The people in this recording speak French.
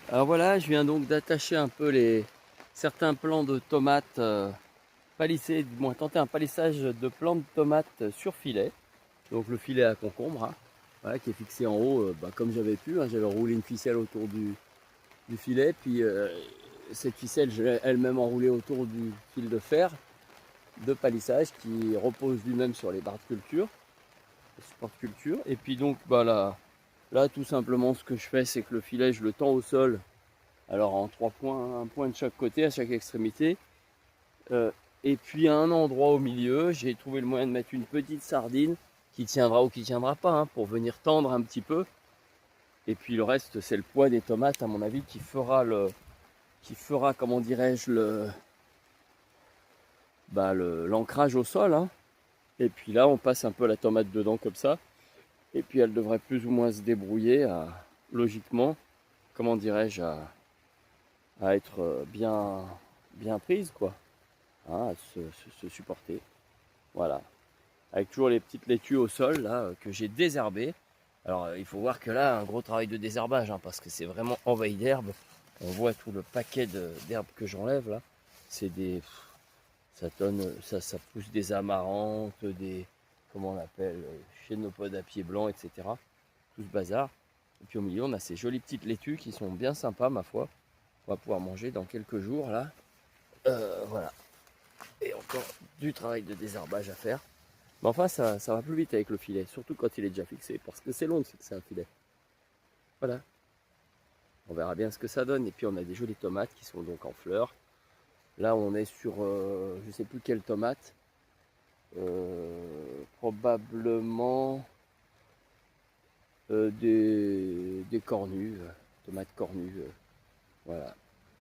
Alors voilà, je viens donc d'attacher un peu certains plants de tomates palissés, du moins tenter un palissage de plants de tomates sur filet. Donc le filet à concombre, hein, voilà, qui est fixé en haut, comme j'avais pu, hein. J'avais roulé une ficelle autour du filet, puis cette ficelle, je l'ai elle-même enroulée autour du fil de fer de palissage qui repose lui-même sur les barres de culture, les supports de culture. Et puis donc là tout simplement ce que je fais, c'est que le filet, je le tends au sol. Alors en 3 points, un point de chaque côté, à chaque extrémité. Euh, et puis à un endroit au milieu, j'ai trouvé le moyen de mettre une petite sardine qui tiendra ou qui tiendra pas, hein, pour venir tendre un petit peu. Et puis le reste, c'est le poids des tomates, à mon avis, qui fera, comment dirais-je, l'ancrage au sol, hein. Et puis là, on passe un peu la tomate dedans comme ça. Et puis elle devrait plus ou moins se débrouiller, logiquement, comment dirais-je, à être bien prise, quoi. Hein, à se supporter. Voilà. Avec toujours les petites laitues au sol là, que j'ai désherbées. Alors il faut voir que là, un gros travail de désherbage, hein, parce que c'est vraiment envahi d'herbe. On voit tout le paquet d'herbes que j'enlève là. C'est des. Ça pousse des amarantes, des. Comment on appelle, chénopodes à pied blanc, etc. Tout ce bazar. Et puis au milieu, on a ces jolies petites laitues qui sont bien sympas, ma foi. On va pouvoir manger dans quelques jours là. Voilà. Et encore du travail de désherbage à faire. Mais enfin, ça va plus vite avec le filet, surtout quand il est déjà fixé, parce que c'est long de fixer un filet. Voilà, on verra bien ce que ça donne. Et puis on a des jolies tomates qui sont donc en fleurs. Là, on est sur, je sais plus quelle tomate, probablement des cornues, tomates cornues. Voilà.